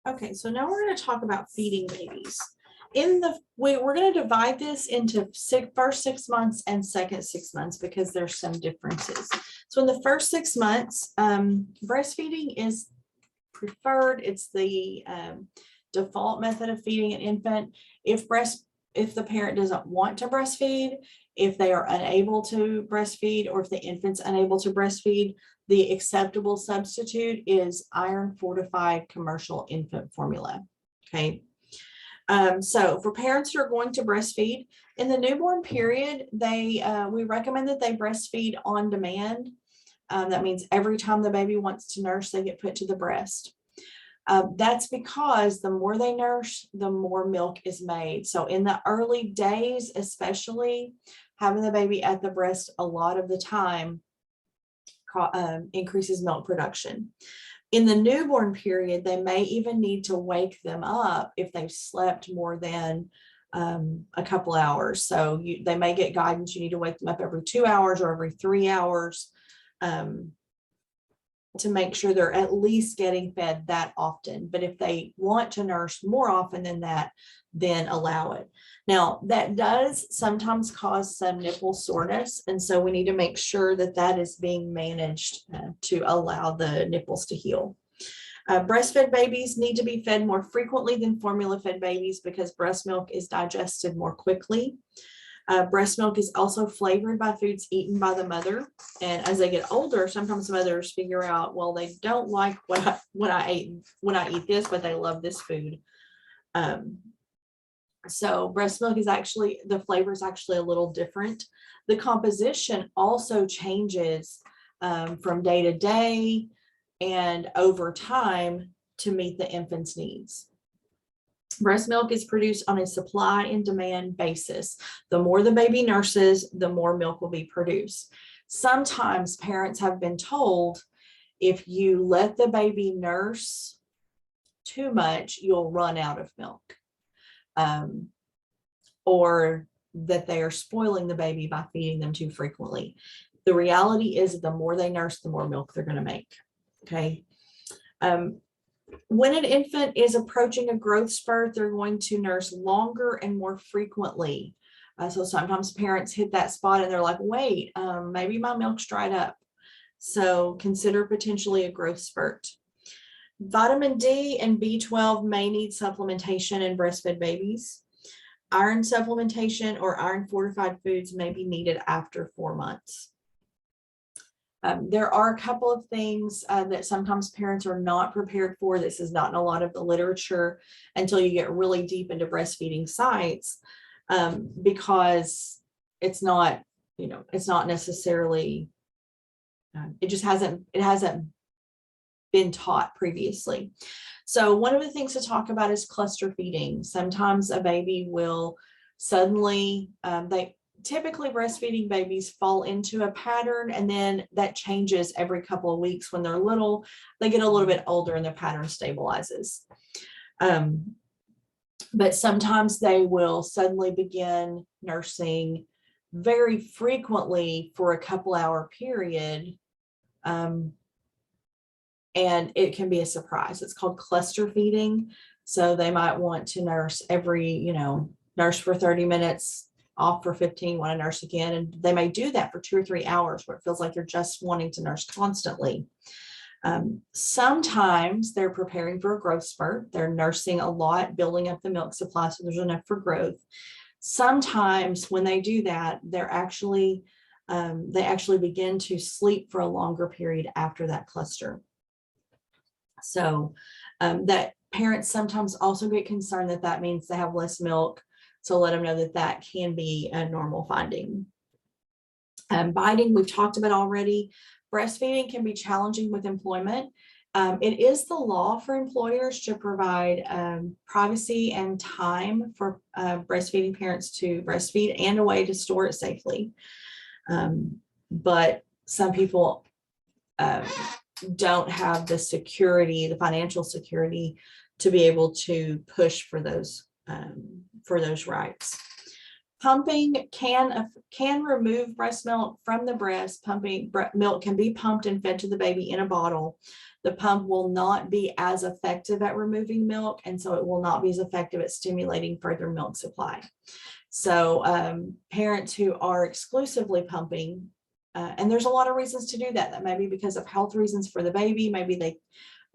Okay, so now we're going to talk about feeding babies. We're going to divide this into first 6 months and second 6 months because there's some differences. So in the first 6 months, breastfeeding is preferred. It's the default method of feeding an infant. If the parent doesn't want to breastfeed, if they are unable to breastfeed, or if the infant's unable to breastfeed, the acceptable substitute is iron fortified commercial infant formula. Okay. So for parents who are going to breastfeed in the newborn period, we recommend that they breastfeed on demand. That means every time the baby wants to nurse, they get put to the breast. That's because the more they nurse, the more milk is made. So in the early days, especially, having the baby at the breast a lot of the time increases milk production. In the newborn period, they may even need to wake them up if they've slept more than a couple hours. So they may get guidance. You need to wake them up every 2 hours or every 3 hours to make sure they're at least getting fed that often. But if they want to nurse more often than that, then allow it. Now, that does sometimes cause some nipple soreness. And so we need to make sure that that is being managed to allow the nipples to heal. Breastfed babies need to be fed more frequently than formula-fed babies because breast milk is digested more quickly. Breast milk is also flavored by foods eaten by the mother. And as they get older, sometimes mothers figure out, well, they don't like what I ate when I eat this, but they love this food. So breast milk is actually, the flavor is actually a little different. The composition also changes from day to day and over time to meet the infant's needs. Breast milk is produced on a supply and demand basis. The more the baby nurses, the more milk will be produced. Sometimes parents have been told if you let the baby nurse too much, you'll run out of milk. Or that they are spoiling the baby by feeding them too frequently. The reality is the more they nurse, the more milk they're going to make. Okay. When an infant is approaching a growth spurt, they're going to nurse longer and more frequently. So sometimes parents hit that spot and they're like, wait, maybe my milk's dried up. So consider potentially a growth spurt. Vitamin D and B12 may need supplementation in breastfed babies. Iron supplementation or iron fortified foods may be needed after 4 months. There are a couple of things that sometimes parents are not prepared for. This is not in a lot of the literature until you get really deep into breastfeeding sites, because it's not, it's not necessarily, it hasn't been taught previously. So one of the things to talk about is cluster feeding. Sometimes a baby will suddenly, typically breastfeeding babies fall into a pattern, and then that changes every couple of weeks. When they're little, they get a little bit older and the pattern stabilizes. But sometimes they will suddenly begin nursing very frequently for a couple hour period. And it can be a surprise. It's called cluster feeding. So they might want to nurse nurse for 30 minutes, off for 15, want to nurse again. And they may do that for 2 or 3 hours where it feels like you're just wanting to nurse constantly. Sometimes they're preparing for a growth spurt. They're nursing a lot, building up the milk supply so there's enough for growth. Sometimes when they do that, they actually begin to sleep for a longer period after that cluster. So that parents sometimes also get concerned that means they have less milk. So let them know that can be a normal finding. Biting, we've talked about already. Breastfeeding can be challenging with employment. It is the law for employers to provide privacy and time for breastfeeding parents to breastfeed and a way to store it safely. But some people don't have the security, the financial security to be able to push for those rights. Pumping can remove breast milk from the breast. Milk can be pumped and fed to the baby in a bottle. the pump will not be as effective at removing milk, and so it will not be as effective at stimulating further milk supply. So parents who are exclusively pumping, and there's a lot of reasons to do that. That may be because of health reasons for the baby. Maybe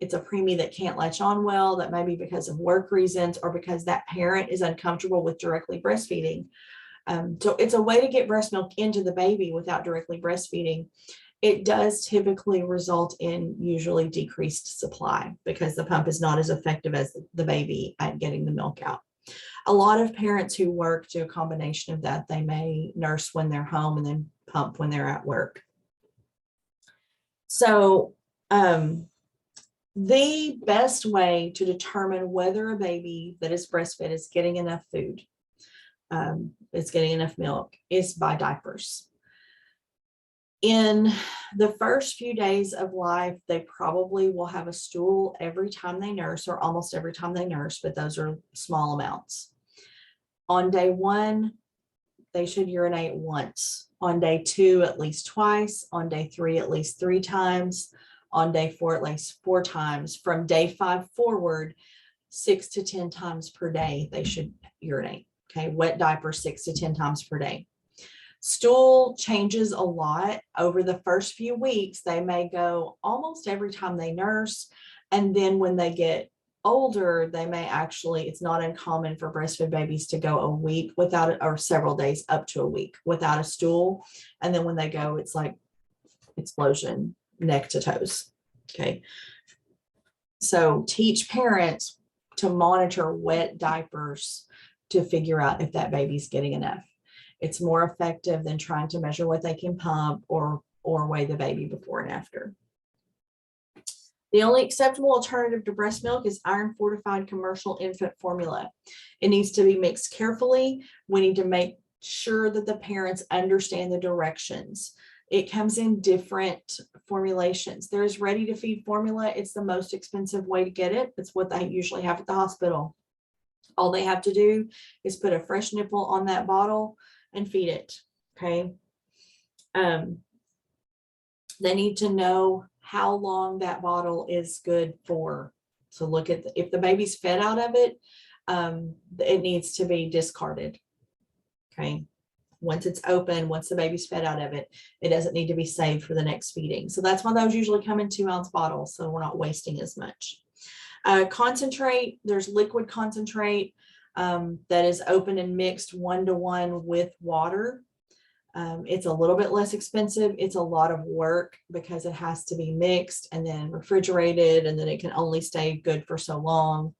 it's a preemie that can't latch on well. That may be because of work reasons, or because that parent is uncomfortable with directly breastfeeding. So it's a way to get breast milk into the baby without directly breastfeeding. It does typically result in usually decreased supply because the pump is not as effective as the baby at getting the milk out. A lot of parents who work do a combination of that. They may nurse when they're home and then pump when they're at work. So the best way to determine whether a baby that is breastfed is getting enough food, is getting enough milk, is by diapers. In the first few days of life, they probably will have a stool every time they nurse, or almost every time they nurse, but those are small amounts. On day 1, they should urinate once. On day 2, at least twice. On day 3, at least 3 times. On day 4, at least 4 times. From day 5 forward, 6 to 10 times per day, they should urinate. Okay, wet diaper 6 to 10 times per day. Stool changes a lot over the first few weeks. They may go almost every time they nurse. And then when they get older, they may actually, it's not uncommon for breastfed babies to go a week without it, or several days up to a week without a stool. And then when they go, it's like explosion, neck to toes. Okay. So teach parents to monitor wet diapers to figure out if that baby's getting enough. It's more effective than trying to measure what they can pump or weigh the baby before and after. The only acceptable alternative to breast milk is iron fortified commercial infant formula. It needs to be mixed carefully. We need to make sure that the parents understand the directions. It comes in different formulations. There's ready to feed formula. It's the most expensive way to get it. It's what they usually have at the hospital. All they have to do is put a fresh nipple on that bottle and feed it. Okay. They need to know how long that bottle is good for. So look at if the baby's fed out of it, it needs to be discarded. Okay. Once it's open, once the baby's fed out of it, it doesn't need to be saved for the next feeding. So that's why those usually come in 2-ounce bottles. So we're not wasting as much. Concentrate, there's liquid concentrate that is open and mixed 1-to-1 with water. It's a little bit less expensive. It's a lot of work because it has to be mixed and then refrigerated, and then it can only stay good for so long.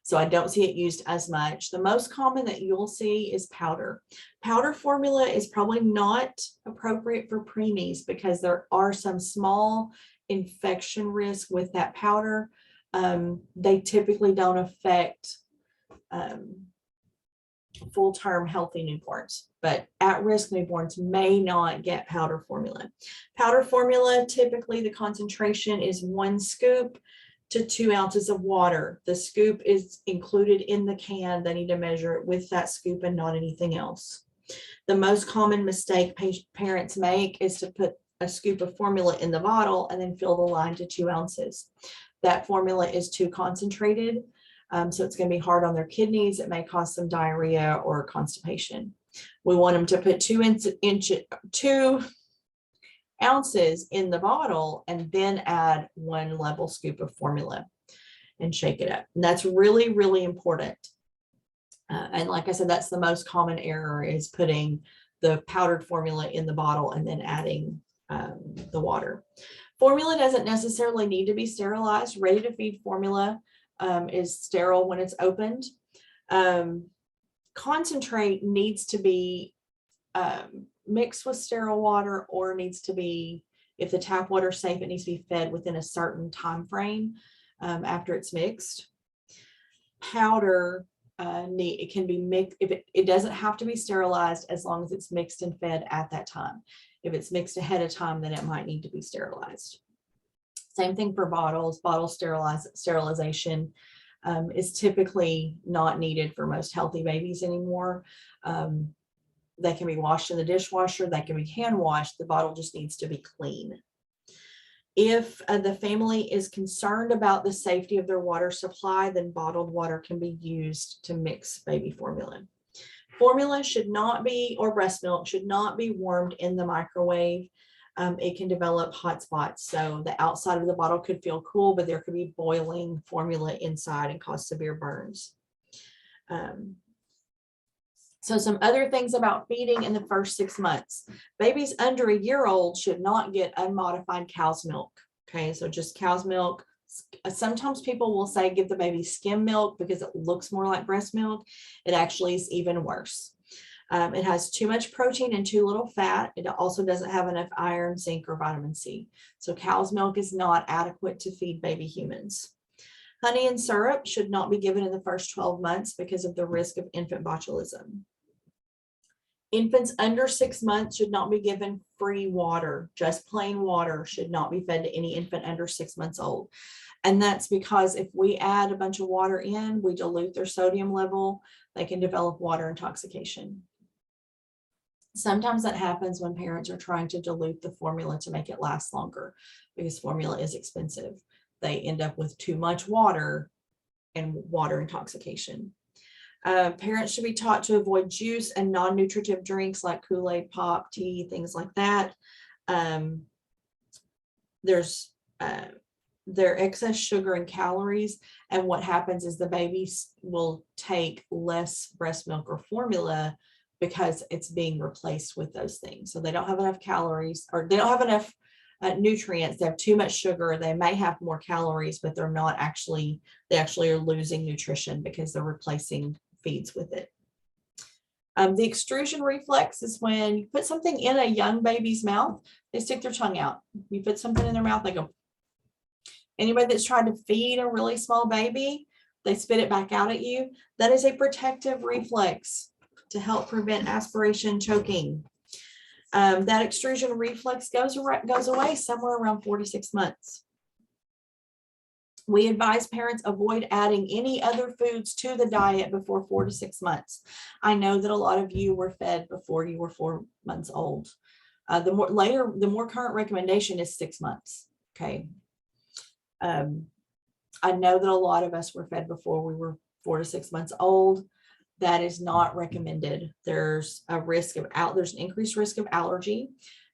So I don't see it used as much. The most common that you'll see is powder. Powder formula is probably not appropriate for preemies because there are some small infection risk with that powder. They typically don't affect full-term healthy newborns, but at-risk newborns may not get powder formula. Powder formula, typically the concentration is 1 scoop to 2 ounces of water. The scoop is included in the can. They need to measure it with that scoop and not anything else. The most common mistake parents make is to put a scoop of formula in the bottle and then fill the line to 2 ounces. That formula is too concentrated. So it's going to be hard on their kidneys. It may cause some diarrhea or constipation. We want them to put 2 ounces in the bottle and then add 1 level scoop of formula and shake it up. And that's really, really important. And like I said, that's the most common error, is putting the powdered formula in the bottle and then adding the water. Formula doesn't necessarily need to be sterilized. Ready to feed formula is sterile when it's opened. Concentrate needs to be mixed with sterile water, or needs to be, if the tap water is safe, it needs to be fed within a certain time frame after it's mixed. Powder, it can be mixed. If it doesn't have to be sterilized as long as it's mixed and fed at that time. If it's mixed ahead of time, then it might need to be sterilized. Same thing for bottles. Bottle sterilization is typically not needed for most healthy babies anymore. They can be washed in the dishwasher. They can be hand washed. The bottle just needs to be clean. If the family is concerned about the safety of their water supply, then bottled water can be used to mix baby formula. Formula should not be, or breast milk should not be warmed in the microwave. It can develop hot spots. So the outside of the bottle could feel cool, but there could be boiling formula inside and cause severe burns. So some other things about feeding in the first 6 months. Babies under a year old should not get unmodified cow's milk. Okay, so just cow's milk. Sometimes people will say give the baby skim milk because it looks more like breast milk. It actually is even worse. It has too much protein and too little fat. It also doesn't have enough iron, zinc, or vitamin C. So cow's milk is not adequate to feed baby humans. Honey and syrup should not be given in the first 12 months because of the risk of infant botulism. Infants under 6 months should not be given free water. Just plain water should not be fed to any infant under 6 months old. And that's because if we add a bunch of water in, we dilute their sodium level, they can develop water intoxication. Sometimes that happens when parents are trying to dilute the formula to make it last longer because formula is expensive. They end up with too much water and water intoxication. Parents should be taught to avoid juice and non-nutritive drinks like Kool-Aid, pop, tea, things like that. They're excess sugar and calories, and what happens is the babies will take less breast milk or formula because it's being replaced with those things. So they don't have enough calories, or they don't have enough nutrients. They have too much sugar. They may have more calories, but they're not actually, they actually are losing nutrition because they're replacing feeds with it. The extrusion reflex is when you put something in a young baby's mouth, they stick their tongue out. You put something in their mouth, they go. Anybody that's tried to feed a really small baby, they spit it back out at you. That is a protective reflex to help prevent aspiration choking. That extrusion reflex goes away somewhere around 4 to 6 months. We advise parents avoid adding any other foods to the diet before 4 to 6 months. I know that a lot of you were fed before you were 4 months old. The more current recommendation is 6 months. Okay. I know that a lot of us were fed before we were 4 to 6 months old. That is not recommended. There's a risk of there's an increased risk of allergy,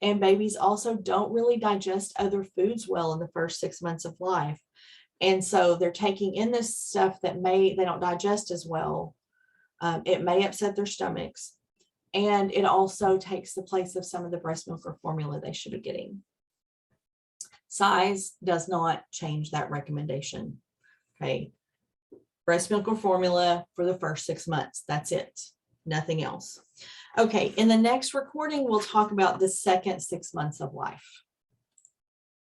and babies also don't really digest other foods well in the first 6 months of life. And so they're taking in this stuff that they don't digest as well. It may upset their stomachs, and it also takes the place of some of the breast milk or formula they should be getting. Size does not change that recommendation. Okay. Breast milk or formula for the first 6 months. That's it. Nothing else. Okay. In the next recording, we'll talk about the second 6 months of life.